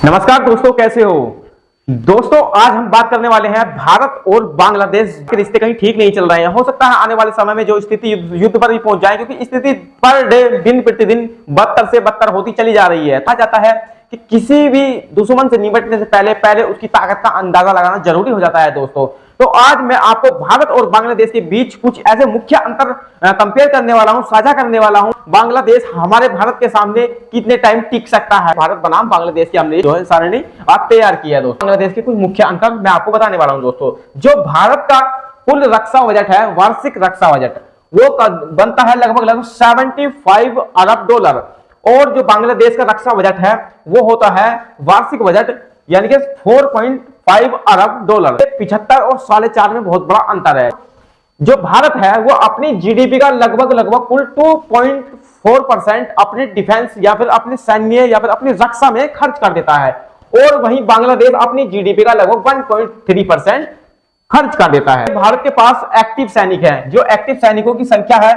नमस्कार दोस्तों, कैसे हो दोस्तों। आज हम बात करने वाले हैं भारत और बांग्लादेश के रिश्ते कहीं ठीक नहीं चल रहे हैं। हो सकता है आने वाले समय में जो स्थिति युद्ध पर भी पहुंच जाए, क्योंकि स्थिति पर डे दिन प्रतिदिन बदतर से बदतर होती चली जा रही है। कहा जाता है कि किसी भी दुश्मन से निपटने से पहले उसकी ताकत का अंदाजा लगाना जरूरी हो जाता है दोस्तों। तो आज मैं आपको भारत और बांग्लादेश के बीच कुछ ऐसे मुख्य अंतर कंपेयर करने वाला हूं, साझा करने वाला हूं। बांग्लादेश हमारे भारत के सामने कितने टाइम टिक सकता है। भारत बनाम बांग्लादेश की हमने जो है सारणी आज तैयार किया है दोस्तों। बांग्लादेश के कुछ मुख्य अंतर मैं आपको बताने वाला हूं दोस्तों। जो भारत का कुल रक्षा बजट है, वार्षिक रक्षा बजट, वो बनता है लगभग 75 अरब डॉलर, और जो बांग्लादेश का रक्षा बजट है वो होता है वार्षिक बजट यानी कि 4.5 अरब डॉलर। 75 और 4.5 में बहुत बड़ा अंतर है। जो भारत है वो अपनी जीडीपी का लगभग कुल 2.4% अपने डिफेंस या फिर अपने सैन्य या फिर अपनी रक्षा में खर्च कर देता है, और वहीं बांग्लादेश अपनी जीडीपी का लगभग 1.3% खर्च कर देता है। भारत के पास एक्टिव सैनिक है, जो एक्टिव सैनिकों की संख्या है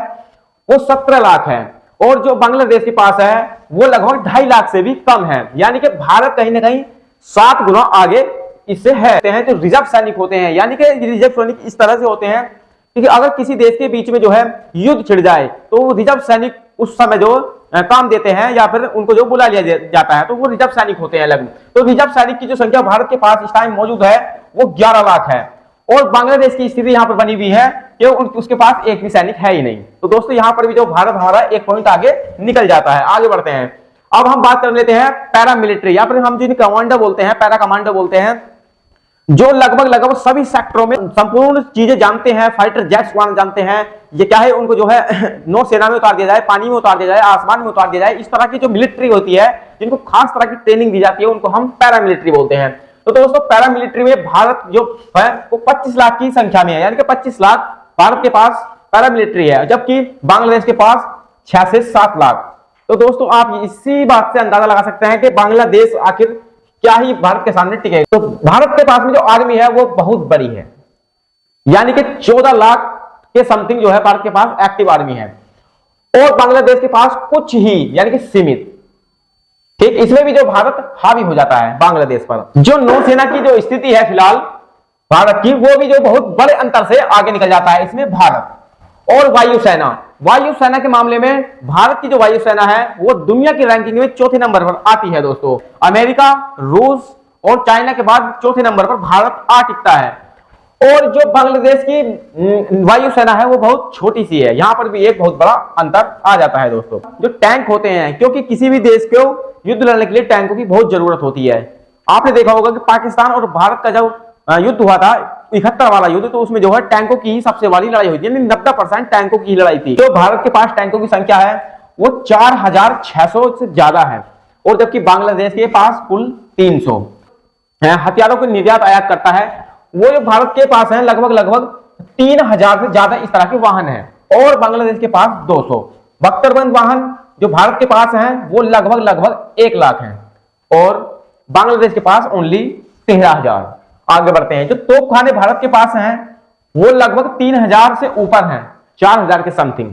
वो 17 लाख है, और जो बांग्लादेश के पास है वो लगभग 2.5 लाख से भी कम है। यानी कि भारत कहीं ना कहीं 7 गुना आगे इससे है। जो रिजर्व सैनिक होते हैं, यानी कि रिजर्व सैनिक इस तरह से होते हैं कि अगर किसी देश के बीच में जो है युद्ध छिड़ जाए तो रिजर्व सैनिक उस समय जो काम देते हैं या फिर उनको जो बुला लिया जाता है, तो वो रिजर्व सैनिक होते हैं लगभग। तो रिजर्व सैनिक की जो संख्या भारत के पास इस टाइम मौजूद है वो 11 लाख है, और बांग्लादेश की स्थिति यहां पर बनी हुई है कि उसके पास एक भी सैनिक है ही नहीं। तो दोस्तों यहां पर भी जो भारत हमारा एक पॉइंट आगे निकल जाता है। आगे बढ़ते हैं। अब हम बात कर लेते हैं पैरा मिलिट्री, या फिर हम जिन्हें कमांडो बोलते हैं, पैरा कमांडो बोलते हैं, जो लगभग सभी सेक्टरों में संपूर्ण चीजें जानते हैं। फाइटर जेट्स उड़ाना जानते हैं, ये क्या है, उनको जो है नौसेना में उतार दिया जाए, पानी में उतार दिया जाए, आसमान में उतार दिया जाए, इस तरह की जो मिलिट्री होती है, जिनको खास तरह की ट्रेनिंग दी जाती है, उनको हम पैरा मिलिट्री बोलते हैं। तो दोस्तों पैरा मिलिट्री में भारत जो है वो 25 लाख की संख्या में है, यानी कि 25 लाख भारत के पास पैरा मिलिट्री है, जबकि बांग्लादेश के पास 6 से 7 लाख। तो दोस्तों आप इसी बात से अंदाजा लगा सकते हैं कि बांग्लादेश आखिर क्या ही भारत के सामने टिकेगा। तो भारत के पास में जो आर्मी है वो बहुत बड़ी है, यानी कि 14 लाख के समथिंग जो है भारत के पास एक्टिव आर्मी है, और बांग्लादेश के पास कुछ ही यानी कि सीमित। ठीक, इसमें भी जो भारत हावी हो जाता है बांग्लादेश पर। जो नौसेना की जो स्थिति है फिलहाल भारत की, वो भी जो बहुत बड़े अंतर से आगे निकल जाता है इसमें भारत। और वायुसेना के मामले में भारत की जो वायुसेना है वो दुनिया की रैंकिंग में 4थे नंबर पर आती है दोस्तों। अमेरिका, रूस और चाइना के बाद 4थे नंबर पर भारत आ टिकता है। और जो बांग्लादेश की वायुसेना है वो बहुत छोटी सी है, यहां पर भी एक बहुत बड़ा अंतर आ जाता है दोस्तों। जो टैंक होते हैं, क्योंकि किसी भी देश को युद्ध लड़ने के लिए टैंकों की बहुत जरूरत होती है। आपने देखा होगा कि पाकिस्तान और भारत का जब युद्ध हुआ था 71 वाला युद्ध, तो उसमें जो है टैंकों की सबसे बड़ी लड़ाई हुई थी, 90% टैंकों की लड़ाई थी। तो भारत के पास टैंकों की संख्या है वो 4600 से ज्यादा है, और जबकि बांग्लादेश के पास कुल 300 हथियारों को निर्यात आयात करता है। वो जो भारत के पास है लगभग 3000 से ज्यादा इस तरह के वाहन है, और बांग्लादेश के पास 200 बख्तरबंद वाहन जो भारत के पास है वो लगभग 1 लाख है, और बांग्लादेश के पास ओनली 13,000। आगे बढ़ते हैं। जो तोपखाने भारत के पास हैं वो लगभग 3000 से ऊपर हैं, 4000 के समथिंग,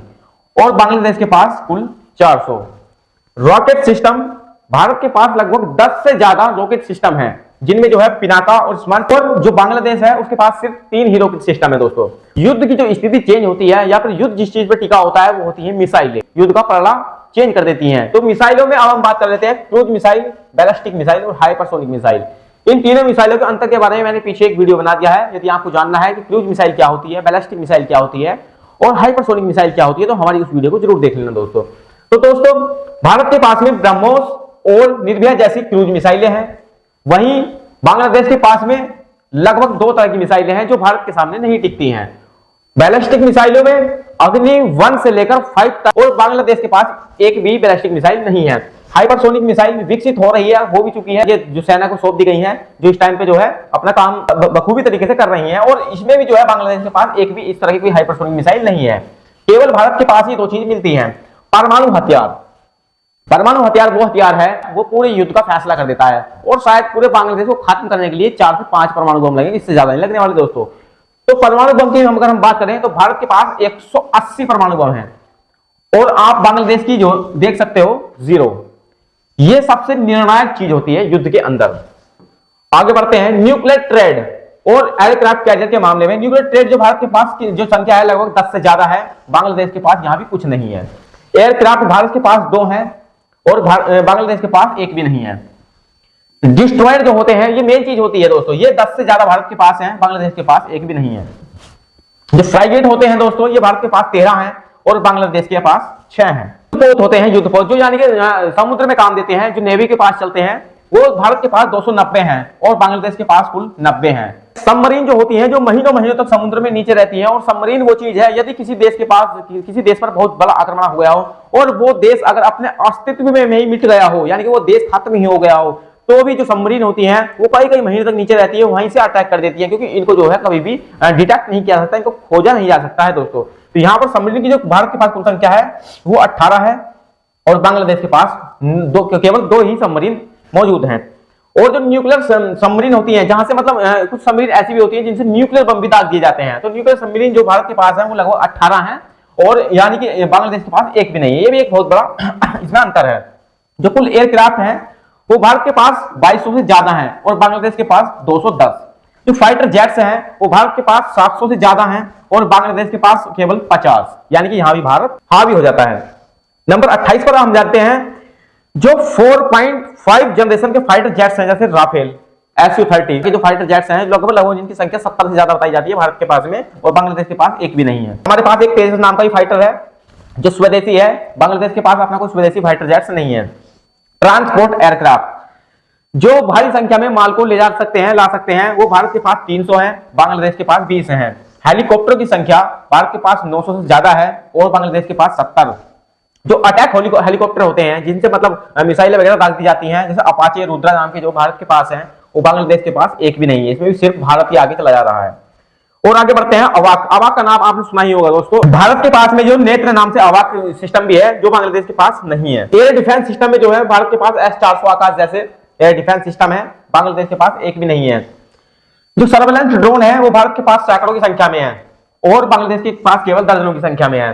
और बांग्लादेश के पास कुल 400। रॉकेट सिस्टम भारत के पास लगभग 10 से ज्यादा रॉकेट सिस्टम है, जिनमें जो है पिनाका और स्मार्ट। और जो बांग्लादेश है उसके पास सिर्फ 3 ही रॉकेट सिस्टम है दोस्तों। युद्ध की जो स्थिति चेंज होती है या फिर युद्ध जिस चीज पर टिका होता है वो होती है मिसाइलें, युद्ध का पड़ाव चेंज कर देती हैं। तो मिसाइलों में अब हम बात कर लेते हैं क्रूज मिसाइल, बैलिस्टिक मिसाइल और हाइपरसोनिक मिसाइल। इन तीनों मिसाइलों के अंतर के बारे में मैंने पीछे एक वीडियो बना दिया है। यदि आपको जानना है कि क्रूज मिसाइल क्या होती है, बैलिस्टिक मिसाइल क्या होती है और हाइपरसोनिक मिसाइल क्या होती है, तो हमारी उस वीडियो को जरूर देख लेना दोस्तों। तो दोस्तों भारत के पास में ब्रह्मोस और निर्भया जैसी क्रूज मिसाइलें हैं, वहीं बांग्लादेश के पास में लगभग 2 तरह की मिसाइलें हैं जो भारत के सामने नहीं टिकती हैं। बैलिस्टिक मिसाइलों में अग्नि 1 से लेकर 5 तक, और बांग्लादेश के पास एक भी बैलिस्टिक मिसाइल नहीं है। हाइपरसोनिक मिसाइल विकसित हो रही है, हो भी चुकी है, ये जो सेना को सौंप दी गई है, जो इस टाइम पे जो है अपना काम बखूबी तरीके से कर रही हैं, और इसमें भी जो है बांग्लादेश के पास एक भी इस तरह की कोई हाइपरसोनिक मिसाइल नहीं है। केवल भारत के पास ही 2 चीज मिलती हैं। परमाणु हथियार। परमाणु हथियार वो हथियार है वो पूरे युद्ध का फैसला कर देता है, और शायद पूरे बांग्लादेश को खत्म करने के लिए 4 से 5 परमाणु बम लगेंगे, इससे ज्यादा नहीं लगने वाले दोस्तों। तो परमाणु बम की अगर हम बात करें तो भारत के पास 180 परमाणु बम है, और आप बांग्लादेश की जो देख सकते हो 0। ये सबसे निर्णायक चीज होती है युद्ध के अंदर। आगे बढ़ते हैं, न्यूक्लियर ट्रेड और एयरक्राफ्ट कैरियर के मामले में न्यूक्लियर ट्रेड जो भारत के पास की जो संख्या है लगभग 10 से ज्यादा है, बांग्लादेश के पास यहां भी कुछ नहीं है। एयरक्राफ्ट भारत के पास 2 हैं और बांग्लादेश के पास 1 भी नहीं है। डिस्ट्रॉयर जो होते हैं, ये मेन चीज होती है दोस्तों, ये 10 से ज्यादा भारत के पास है, बांग्लादेश के पास 1 भी नहीं है। जो फ्राइगेट होते हैं दोस्तों, ये भारत के पास 13 हैं और बांग्लादेश के पास 6 हैं। युद्धपोत होते हैं, युद्धपोत जो यानी कि समुद्र में काम देते हैं, जो नेवी के पास चलते हैं, वो भारत के पास 290 हैं और बांग्लादेश के पास कुल 90 हैं। सबमरीन जो होती हैं, जो महीनों महीनों तक समुद्र में नीचे रहती हैं, और सबमरीन वो चीज है, यदि किसी देश के पास किसी देश पर बहुत बड़ा आक्रमण हो गया हो और वो देश अगर अपने अस्तित्व में ही मिट गया हो, यानी कि वो देश खत्म ही हो गया हो, तो भी जो सबमरीन होती हैं वो कई महीने तक नीचे रहती है, वहीं से अटैक कर देती है, क्योंकि इनको जो है कभी भी डिटेक्ट नहीं किया जा सकता, इनको खोजा नहीं जा सकता है दोस्तों। तो यहाँ पर सबमरीन की जो भारत के पास कुल संख्या है वो 18 है और बांग्लादेश के पास केवल 2 ही सबमरीन मौजूद हैं। और जो न्यूक्लियर सबमरीन होती हैं, जहां से मतलब कुछ सबमरीन ऐसी भी होती हैं जिनसे न्यूक्लियर बम भी दाग दिए जाते हैं, तो न्यूक्लियर सबमरीन जो भारत के पास है वो लगभग 18 हैं और यानी कि बांग्लादेश के पास 1 भी नहीं है। ये भी एक बहुत बड़ा इसमें अंतर है। जो कुल एयरक्राफ्ट है वो भारत के पास 2200 से ज्यादा हैं और बांग्लादेश के पास 210। जो फाइटर जेट्स हैं वो भारत के पास 700 से ज्यादा हैं और बांग्लादेश के पास केवल 50, यानी कि यहां भी भारत हावी हो जाता है। नंबर 28 पर हम जाते हैं, जो 4.5 जनरेशन के फाइटर जेट्स हैं, जैसे राफेल Su-30 के जो फाइटर जेट्स हैं, लगभग जिनकी संख्या 70 से ज्यादा बताई जाती है भारत के पास में, और बांग्लादेश के पास 1 भी नहीं है। हमारे पास एक पेगासस नाम का ही फाइटर है जो स्वदेशी है, बांग्लादेश के पास अपना कोई स्वदेशी फाइटर जेट्स नहीं है। ट्रांसपोर्ट एयरक्राफ्ट जो भारी संख्या में माल को ले जा सकते हैं, ला सकते हैं, वो भारत के पास 300 है, बांग्लादेश के पास 20 है। हेलीकॉप्टर की संख्या भारत के पास 900 से ज्यादा है और बांग्लादेश के पास 70। जो अटैक हेलीकॉप्टर होते हैं, जिनसे मतलब मिसाइलें वगैरह दाग दी जाती हैं, जैसे अपाचे रुद्रा नाम के, जो भारत के पास हैं, वो बांग्लादेश के पास 1 भी नहीं है। इसमें भी सिर्फ भारत ही आगे चला जा रहा है। और आगे बढ़ते हैं, अवाक। अवाक का नाम आपने सुना ही होगा दोस्तों। भारत के पास में जो नेत्र नाम से अवाक सिस्टम भी है, जो बांग्लादेश के पास नहीं है। एयर डिफेंस सिस्टम में जो है भारत के पास S-400 आकाश जैसे एयर डिफेंस सिस्टम है, बांग्लादेश के पास 1 भी नहीं है। जो सर्वेलेंस ड्रोन है वो भारत के पास सैकड़ों की संख्या में है और बांग्लादेश के पास केवल दर्जनों की संख्या में है।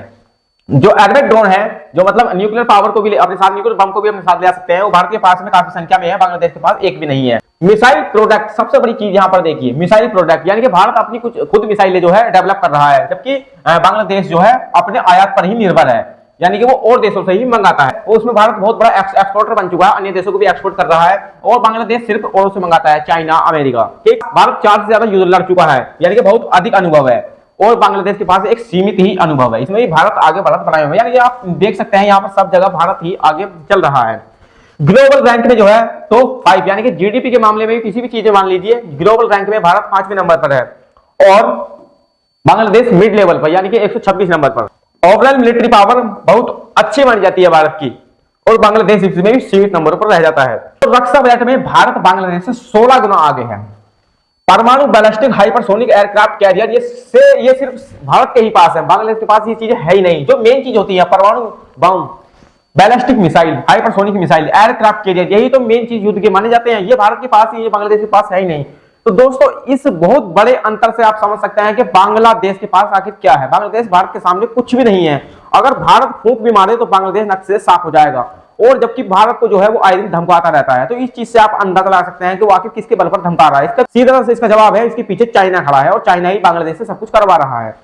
जो एडवेट ड्रोन है, जो मतलब न्यूक्लियर पावर को भी अपने साथ, न्यूक्लियर बम को भी अपने साथ ले आ सकते हैं, वो भारत के पास में काफी संख्या में है, बांग्लादेश के पास 1 भी नहीं है। मिसाइल प्रोडक्ट, सबसे बड़ी चीज यहां पर देखिए, मिसाइल प्रोडक्ट, यानी कि भारत अपनी कुछ खुद मिसाइलें जो है डेवलप कर रहा है, जबकि बांग्लादेश जो है अपने आयात पर ही निर्भर है, यानी कि वो और देशों से ही मंगाता है। और उसमें भारत बहुत बड़ा एक्सपोर्टर बन चुका है, अन्य देशों को भी एक्सपोर्ट कर रहा है, और बांग्लादेश सिर्फ और से मंगाता है, चाइना, अमेरिका। भारत 4 से ज्यादा युद्ध लड़ चुका है, यानी कि बहुत अधिक अनुभव है, और बांग्लादेश के पास एक सीमित ही अनुभव है। इसमें भी भारत आगे बढ़त बनाए हुए, यानी कि आप देख सकते हैं यहाँ पर सब जगह भारत ही आगे चल रहा है। ग्लोबल रैंक में जो है तो 5, यानी कि जीडीपी के मामले में किसी भी चीज मान लीजिए, ग्लोबल रैंक में भारत 5वें नंबर पर है और बांग्लादेश मिड लेवल पर, यानी कि 126 नंबर पर। ओवरऑल मिलिट्री पावर बहुत अच्छी मानी जाती है भारत की, और बांग्लादेश इसमें भी सीमित नंबरों पर रह जाता है। तो रक्षा बजट में भारत बांग्लादेश से 16 गुना आगे है। परमाणु बैलिस्टिक हाइपरसोनिक एयरक्राफ्ट कैरियर, ये सिर्फ भारत के ही पास है, बांग्लादेश के पास ये चीजें है ही नहीं। जो मेन चीज होती है परमाणु बम, ballistic missile, hypersonic missile, aircraft carrier, यही तो मेन चीज युद्ध के माने जाते हैं। ये भारत के पास ही, ये बांग्लादेश के पास है ही नहीं। तो दोस्तों इस बहुत बड़े अंतर से आप समझ सकते हैं कि बांग्लादेश के पास आखिर क्या है। बांग्लादेश भारत के सामने कुछ भी नहीं है। अगर भारत फूंक भी मारे तो बांग्लादेश नक्शे से साफ हो जाएगा, और जबकि भारत को जो है वो आए दिन धमकाता रहता है। तो इस चीज से आप अंदाजा लगा सकते हैं कि वो आखिर किसके बल पर धमका रहा है। इसका सीधा से इसका जवाब है, इसके पीछे चाइना खड़ा है, और चाइना ही बांग्लादेश से सब कुछ करवा रहा है।